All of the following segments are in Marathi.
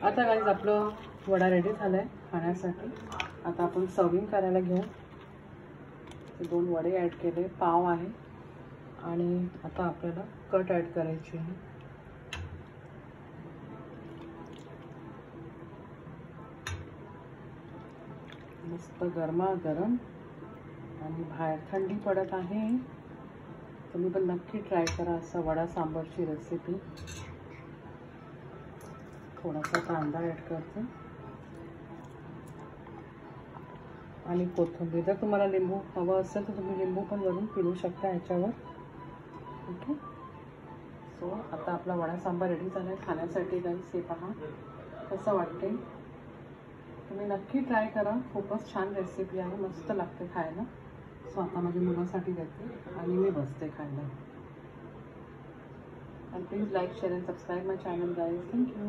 आता गाईज आपलं वडा रेडी झालाय खाण्यासाठी। आता आपण सर्विंग करायला घेऊ। 2 वडे ॲड केले, पाव आहे आणि आता आपल्याला कट ॲड करायची आहे। मस्त गरमागरम आणि बाहेर थंडी पडत आहे। तुम्ही पण नक्की ट्राय करा असा वडा सांबरची रेसिपी। थोडासा कांदा ॲड करते आणि कोथिंबीर। जर तुम्हाला लिंबू हवं असेल तर तुम्ही लिंबू पण वरून पिळू शकता ह्याच्यावर। ओके, सो आता आपला वडा सांबार रेडी झाला आहे खाण्यासाठी। गाईस हे पहा कसं वाटते, तुम्ही नक्की ट्राय करा। खूपच छान रेसिपी आहे, मस्त लागते खायला। सो आता माझ्या मुलासाठी देते आणि मी बसते खायला। and please like, share and subscribe my channel guys. Thank you.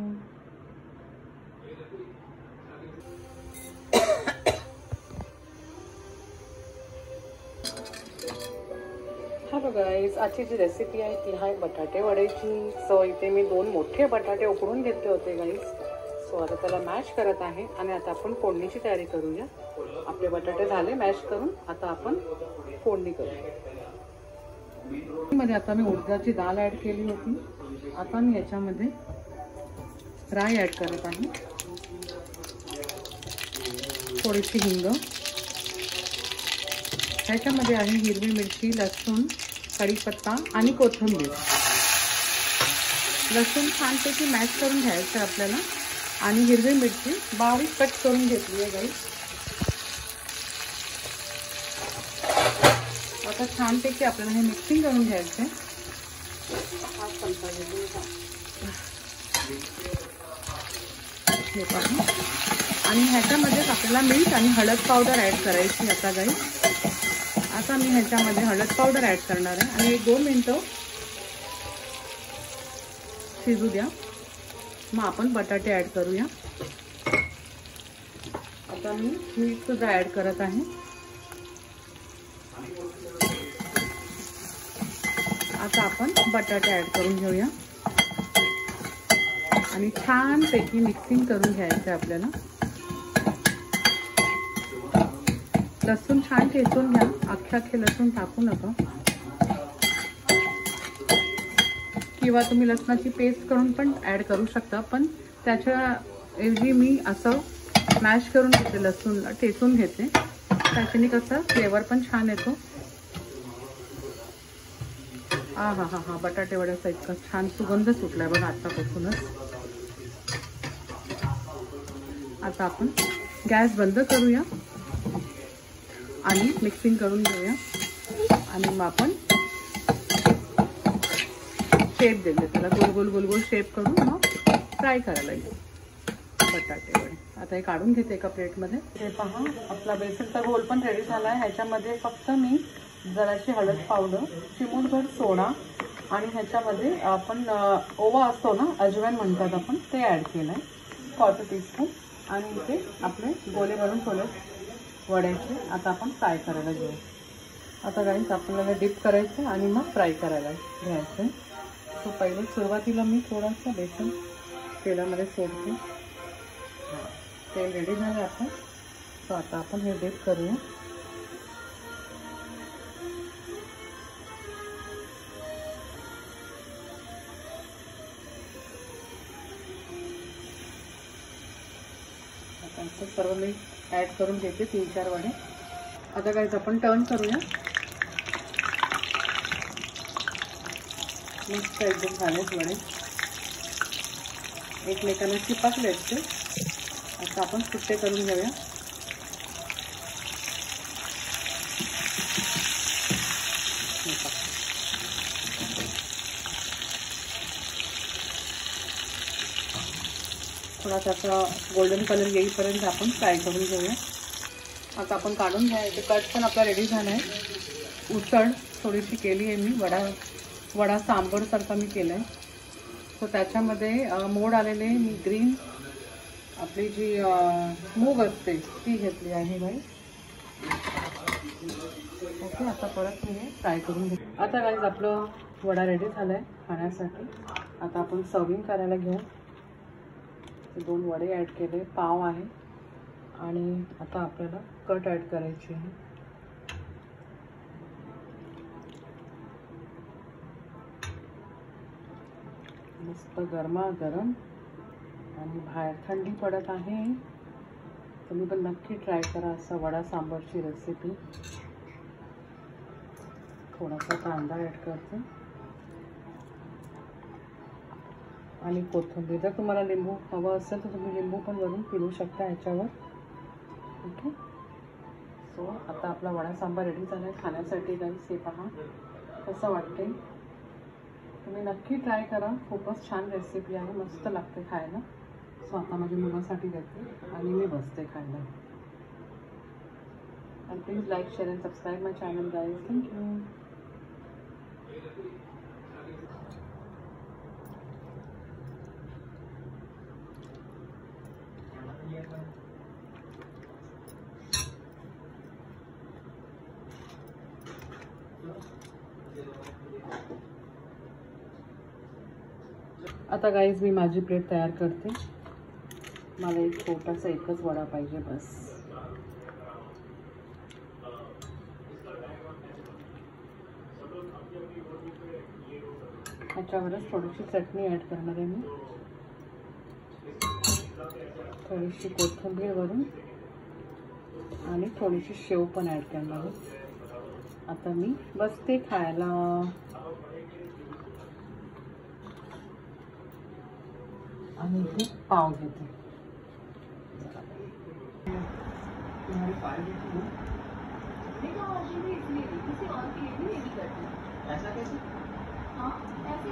Hello guys, आजची जी रेसिपी आहे ती आहे बटाटे वड्याची। सो इथे मी 2 मोठे बटाटे उकडून घेतले होते गाईज। सो आता त्याला मॅश करत आहे आणि आता आपण फोडणीची तयारी करूया। आपले बटाटे झाले मॅश करून, आता आपण फोडणी करूया। मध्ये आता मी उडदाची डाळ ॲड केली होती। आता मी याच्यामध्ये राई ॲड करत आहे, थोडीशी हिंग, ह्याच्यामध्ये आहे हिरवी मिरची, लसूण, कढीपत्ता आणि कोथिंबीर। लसूण छानपैकी मॅश करून घ्यायचं आपल्याला आणि हिरवी मिरची बारीक कट करून घेतली आहे गाईस। आता छानपैकी आपल्याला हे मिक्सिंग करून घ्यायचं आहे। हे पहा, आणि ह्याच्यामध्येच आपल्याला मीठ आणि हळद पावडर ॲड करायची। आता गाईस आता मी ह्याच्यामध्ये हळद पावडर ॲड करणार आहे आणि 1-2 मिनिटं शिजू द्या। मग आपण बटाटे ॲड करूया। आता मी मीठ सुद्धा ॲड करत आहे। आता आपण बटाटे ॲड करून घेऊया आणि छानपैकी मिक्सिंग करून घ्यायचं आपल्याला। लसूण छान ठेचून घ्या, अख्खे लसूण टाकू नका, किंवा तुम्ही लसणाची पेस्ट करून पण ॲड करू शकता। पण त्याच्याऐवजी मी असं मॅश करून घेते, लसूण ठेचून घेते, त्याच्याने कसं फ्लेवर पण छान येतो। हा हा हा हा बटाटे वड्याचा इतका छान सुगंध सुटलाय बघा आतापासूनच। आता आपण गॅस बंद करूया आणि मिक्सिंग करून घेऊया आणि मग आपण शेप देऊया त्याला, गोल गोल गोल गोल शेप करून मग फ्राय करायला घेऊ बटाटे वडे। आता हे काढून घेते एका प्लेटमध्ये। हे पहा आपला बेसनचा रोल पण रेडी झाला आहे। ह्याच्यामध्ये फक्त मी जराशी हळद पावडर, चिमूटभर सोडा आणि ह्याच्यामध्ये आपण ओवा असतो ना, अजवाइन म्हणतात आपण, ते ॲड केलं आहे 1/4 टीस्पून। आणि इथे आपले गोले बनवून ठेवले वड्याचे। आता आपण फ्राय करायला घेऊ। आता गाईस आपल्याला डिप करायचं आणि मग फ्राय करायला घ्यायचं। तो पहिले सुरुवातीला मी थोडंसं बेसन तेलामध्ये सोडते। तेल रेडी झालं आता। तो आता आपण हे डिप करूया। आता असं सर्व मी ॲड करून घेते 3-4 वडे। आता गाईस आपण टर्न करूया। मस्त एकदम झालेत वडे, एकमेकांना चिपकलेत ते। आता आपण सुट्टे करून घेऊया। थोडा त्याचा गोल्डन कलर येईपर्यंत आपण फ्राय करून घेऊया। आता आपण काढून घ्यायचे। कट पण आपला रेडी झाला आहे। उसळ थोडीशी केली आहे मी, वडा सांबर सारखा मी केला आहे। सो त्याच्यामध्ये मोड आलेले मी ग्रीन आपली जी मूग असते ती घेतली आहे गाईस। ओके, आता परत मी हे फ्राय करून घेते। आता गाईस आपलं वडा रेडी झाला आहे खाण्यासाठी। आता आपण सर्विंग करायला घेऊ। 2 वडे ॲड केले, पाव आहे आणि आता आपल्याला कट ॲड करायची आहे. मस्त गरमागरम आणि बाहेर थंडी पडत आहे. तुम्ही पण नक्की ट्राय करा असा वडा सांबारची रेसिपी. थोडासा कांदा ॲड करते आणि कोथिंबीर. जर तुम्हाला लिंबू हवं असेल तर तुम्ही लिंबू पण वरून पिळू शकता ह्याच्यावर. ओके, सो आता आपला वडा सांबार रेडी झाला आहे खाण्यासाठी. गाईस हे पहा कसं वाटते. तुम्ही नक्की ट्राय करा. खूपच छान रेसिपी आहे, मस्त लागते खायला. सो आता माझ्या मुलासाठी देते आणि मी बसते खायला. And please like, share and subscribe my channel guys. Thank you. आता गाईज मी माझी प्लेट तयार करते. मला एक छोटासा एकच वडा पाहिजे बस. ह्याच्यावरच थोडीशी चटणी ॲड करणार आहे मी, थोडीशी कोथिंबीर वरून आणि थोडीशी शेव पण ॲड करणार आहे. आता मी बसते खायला. आणि इथे पाव घेते. ऐसा कैसे? हाँ ऐसे